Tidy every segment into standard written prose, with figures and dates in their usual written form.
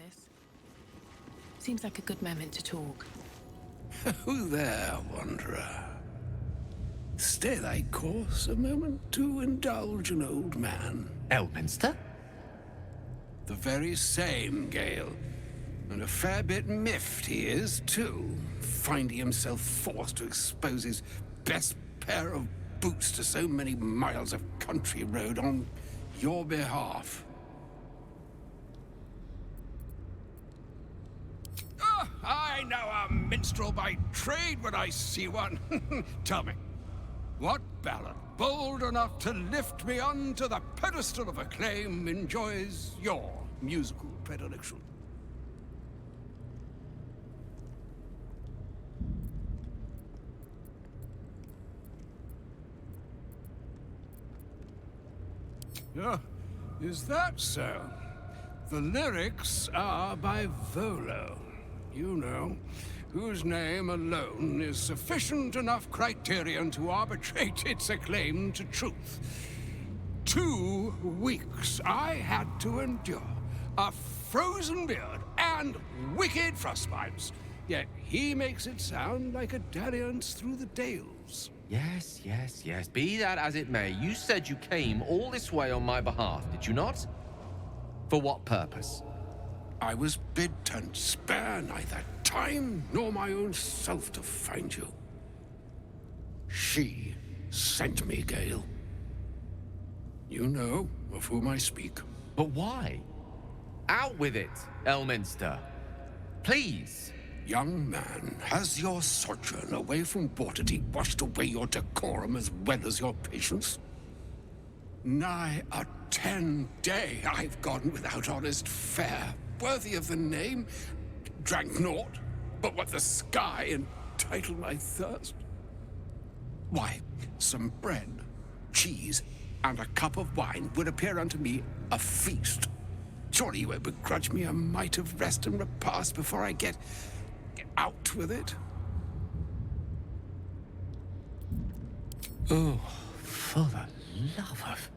this. Seems like a good moment to talk. Who there, wanderer? Stay thy course a moment to indulge an old man. Elminster? The very same, Gale. And a fair bit miffed he is, too, finding himself forced to expose his best pair of boots to so many miles of country road on your behalf. Oh, I know a minstrel by trade when I see one. Tell me, what ballad, bold enough to lift me onto the pedestal of acclaim, enjoys your musical predilection? Oh, is that so? The lyrics are by Volo. You know, whose name alone is sufficient enough criterion to arbitrate its acclaim to truth. 2 weeks I had to endure a frozen beard and wicked frostbites, yet he makes it sound like a dalliance through the dales. Yes. Be that as it may, you said you came all this way on my behalf, did you not? For what purpose? I was bid to spare neither time nor my own self to find you. She sent me, Gale. You know of whom I speak. But why? Out with it, Elminster. Please. Young man, has your sojourn away from Bortity washed away your decorum as well as your patience? Nigh a 10-day I've gone without honest fare, worthy of the name, drank naught but what the sky entitled my thirst. Why, some bread, cheese, and a cup of wine would appear unto me a feast. Surely you would begrudge me a mite of rest and repast before I get out with it. Oh, for the love of...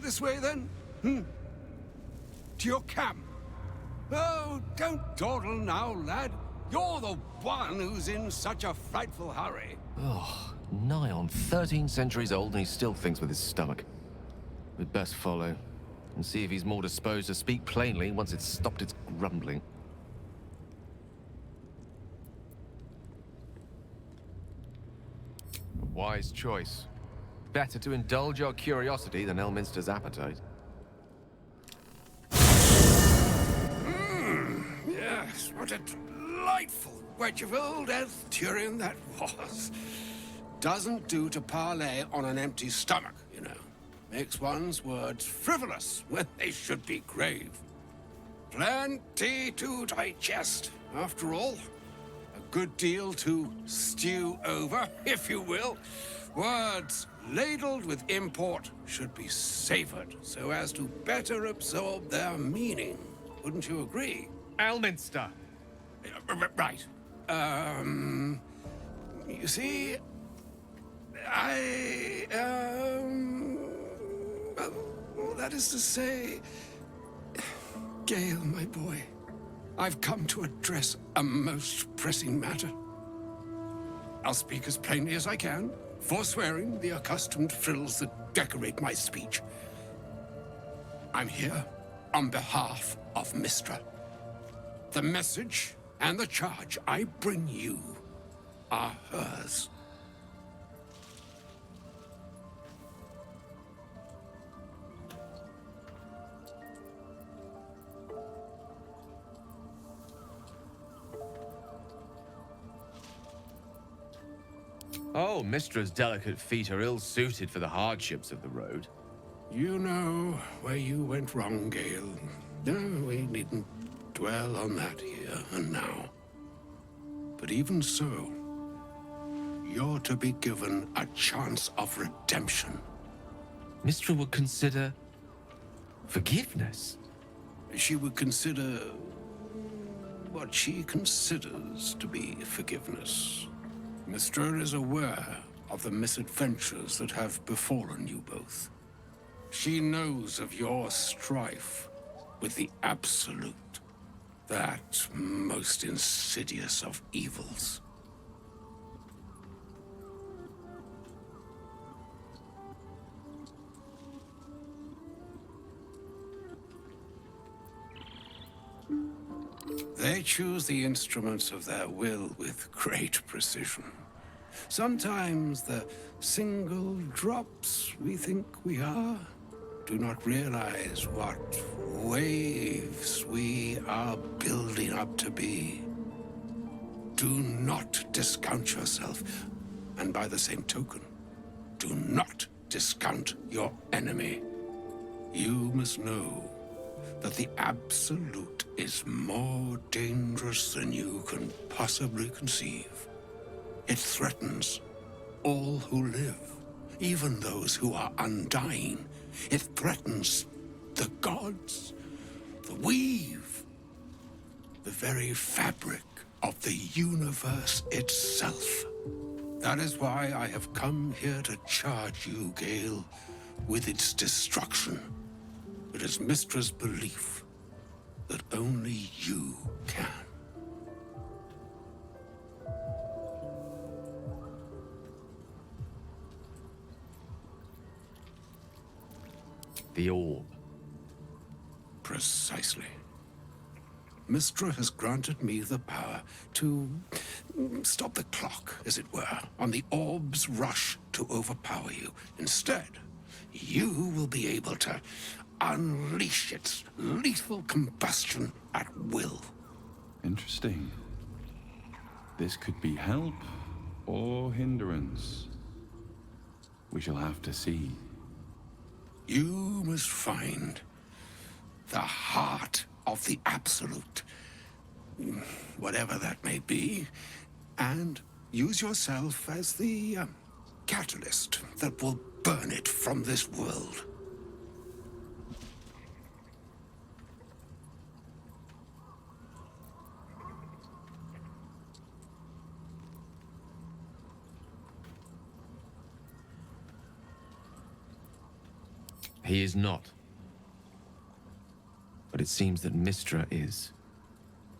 This way then? To your camp? Oh, don't dawdle now, lad. You're the one who's in such a frightful hurry. Oh, nigh on 13 centuries old and he still thinks with his stomach. We'd best follow and see if he's more disposed to speak plainly once it's stopped its grumbling. A wise choice. Better to indulge your curiosity than Elminster's appetite. Yes, what a delightful wedge of old Arthurian that was. Doesn't do to parley on an empty stomach, you know. Makes one's words frivolous when they should be grave. Plenty to digest, after all. A good deal to stew over, if you will. Words ladled with import should be savored so as to better absorb their meaning. Wouldn't you agree? Elminster! Right. You see, well, that is to say, Gale, my boy, I've come to address a most pressing matter. I'll speak as plainly as I can, forswearing the accustomed frills that decorate my speech. I'm here on behalf of Mistra. The message and the charge I bring you are hers. Oh, Mistra's delicate feet are ill-suited for the hardships of the road. You know where you went wrong, Gale. No, we needn't dwell on that here and now. But even so, you're to be given a chance of redemption. Mistra would consider... forgiveness? She would consider what she considers to be forgiveness. Mistra is aware of the misadventures that have befallen you both. She knows of your strife with the Absolute, that most insidious of evils. They choose the instruments of their will with great precision. Sometimes the single drops we think we are do not realize what waves we are building up to be. Do not discount yourself, and by the same token, do not discount your enemy. You must know that the Absolute is more dangerous than you can possibly conceive. It threatens all who live, even those who are undying. It threatens the gods, the weave, the very fabric of the universe itself. That is why I have come here to charge you, Gale, with its destruction. It is Mystra's belief that only you can. The orb. Precisely. Mystra has granted me the power to stop the clock, as it were, on the orb's rush to overpower you. Instead, you will be able to unleash its lethal combustion at will. Interesting. This could be help or hindrance. We shall have to see. You must find the heart of the Absolute, whatever that may be, and use yourself as the catalyst that will burn it from this world. He is not. But it seems that Mystra is.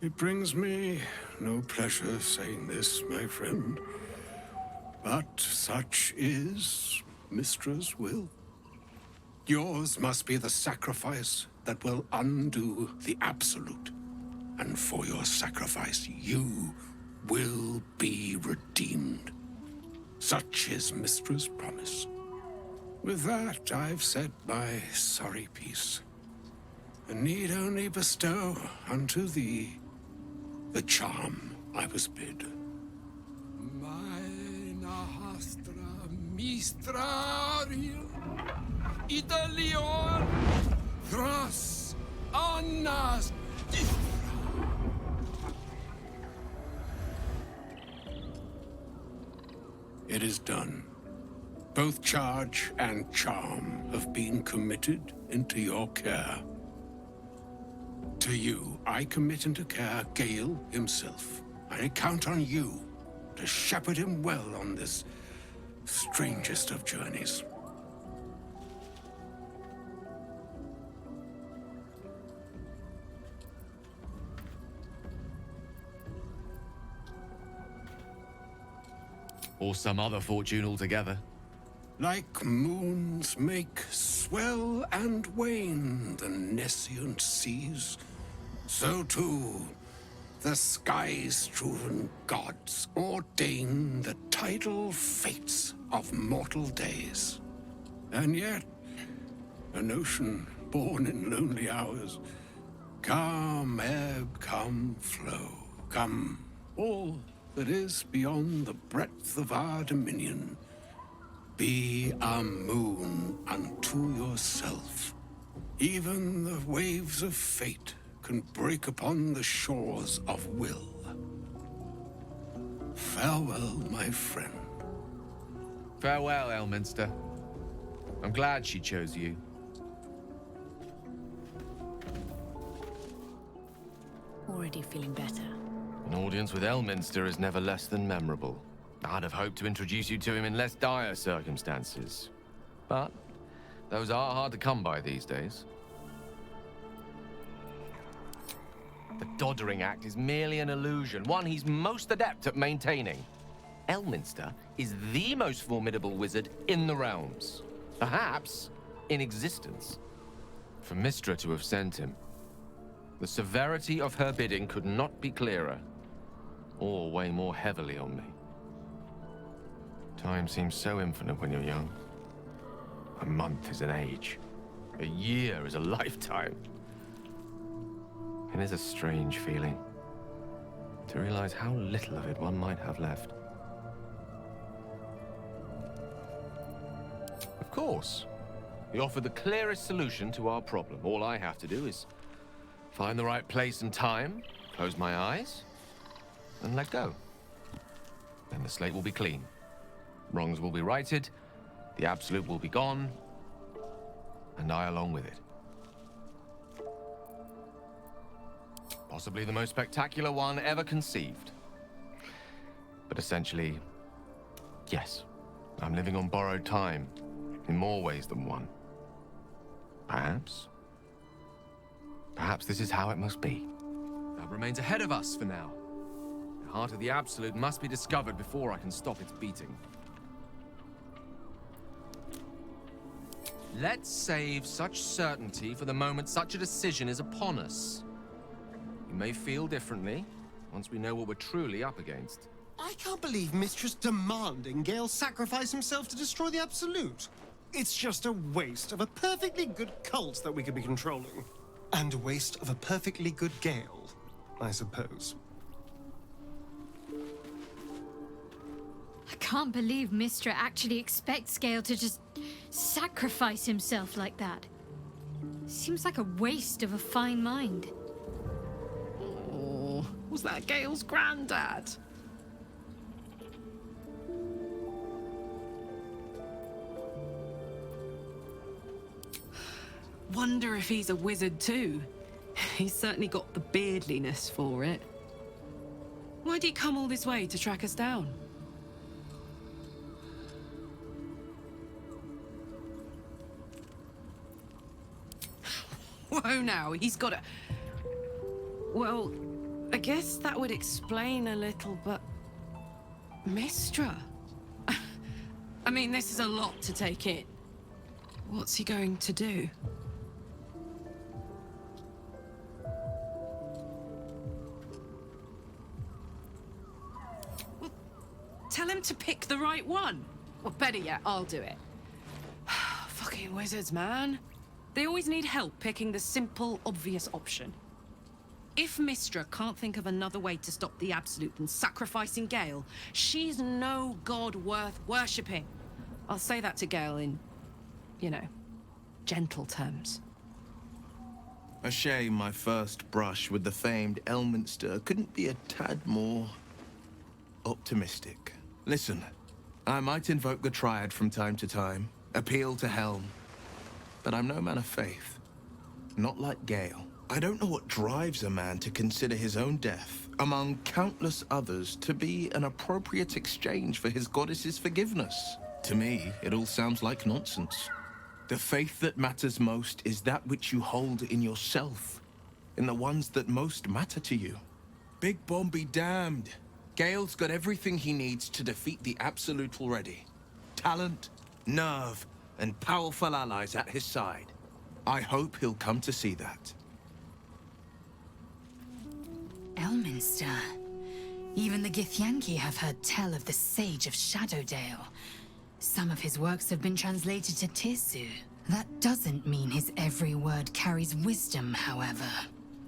It brings me no pleasure saying this, my friend, but such is Mystra's will. Yours must be the sacrifice that will undo the Absolute, and for your sacrifice you will be redeemed. Such is Mystra's promise. With that, I've said my sorry piece, and need only bestow unto thee the charm I was bid. Mina hastra mistrarium Italion thras annas difra. It is done. Both charge and charm have been committed into your care. To you, I commit into care Gale himself. I count on you to shepherd him well on this strangest of journeys. Or some other fortune altogether. Like moons make swell and wane the nescient seas, so too the sky-strewn gods ordain the tidal fates of mortal days. And yet, an ocean born in lonely hours, come ebb, come flow, come all that is beyond the breadth of our dominion. Be a moon unto yourself. Even the waves of fate can break upon the shores of will. Farewell, my friend. Farewell, Elminster. I'm glad she chose you. Already feeling better. An audience with Elminster is never less than memorable. I'd have hoped to introduce you to him in less dire circumstances. But those are hard to come by these days. The Doddering Act is merely an illusion, one he's most adept at maintaining. Elminster is the most formidable wizard in the realms. Perhaps in existence. For Mystra to have sent him, the severity of her bidding could not be clearer, or weigh more heavily on me. Time seems so infinite when you're young. A month is an age. A year is a lifetime. It is a strange feeling to realize how little of it one might have left. Of course, he offered the clearest solution to our problem. All I have to do is find the right place and time, close my eyes, and let go. Then the slate will be clean. Wrongs will be righted, the absolute will be gone, and I along with it. Possibly the most spectacular one ever conceived. But essentially, yes, I'm living on borrowed time in more ways than one. Perhaps this is how it must be. That remains ahead of us for now. The heart of the Absolute must be discovered before I can stop its beating. Let's save such certainty for the moment such a decision is upon us. You may feel differently once we know what we're truly up against. I can't believe Mistress demanding Gale sacrifice himself to destroy the Absolute. It's just a waste of a perfectly good cult that we could be controlling. And a waste of a perfectly good Gale, I suppose. I can't believe Mystra actually expects Gale to just sacrifice himself like that. Seems like a waste of a fine mind. Oh, was that Gale's granddad? Wonder if he's a wizard too. He's certainly got the beardliness for it. Why'd he come all this way to track us down? Whoa now, he's got a... Well, I guess that would explain a little, but... Mystra? I mean, this is a lot to take in. What's he going to do? Well, tell him to pick the right one. Or better yet, I'll do it. Fucking wizards, man. They always need help picking the simple, obvious option. If Mystra can't think of another way to stop the Absolute than sacrificing Gale, she's no god worth worshipping. I'll say that to Gale in, you know, gentle terms. A shame my first brush with the famed Elminster couldn't be a tad more optimistic. Listen, I might invoke the Triad from time to time, appeal to Helm, but I'm no man of faith. Not like Gale. I don't know what drives a man to consider his own death, among countless others, to be an appropriate exchange for his goddess's forgiveness. To me, it all sounds like nonsense. The faith that matters most is that which you hold in yourself, in the ones that most matter to you. Big Bomb be damned. Gale's got everything he needs to defeat the Absolute already. Talent, nerve, and powerful allies at his side. I hope he'll come to see that. Elminster. Even the Githyanki have heard tell of the Sage of Shadowdale. Some of his works have been translated to Tirsu. That doesn't mean his every word carries wisdom, however.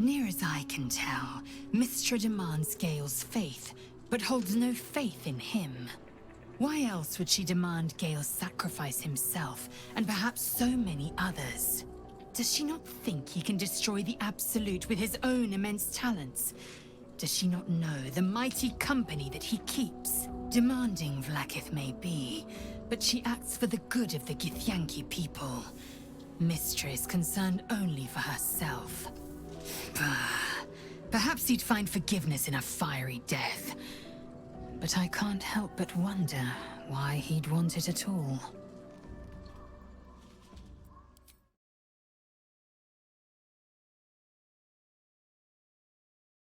Near as I can tell, Mystra demands Gale's faith, but holds no faith in him. Why else would she demand Gale sacrifice himself, and perhaps so many others? Does she not think he can destroy the Absolute with his own immense talents? Does she not know the mighty company that he keeps? Demanding Vlaakith may be, but she acts for the good of the Githyanki people. Mystra is concerned only for herself. Perhaps he'd find forgiveness in a fiery death. But I can't help but wonder why he'd want it at all.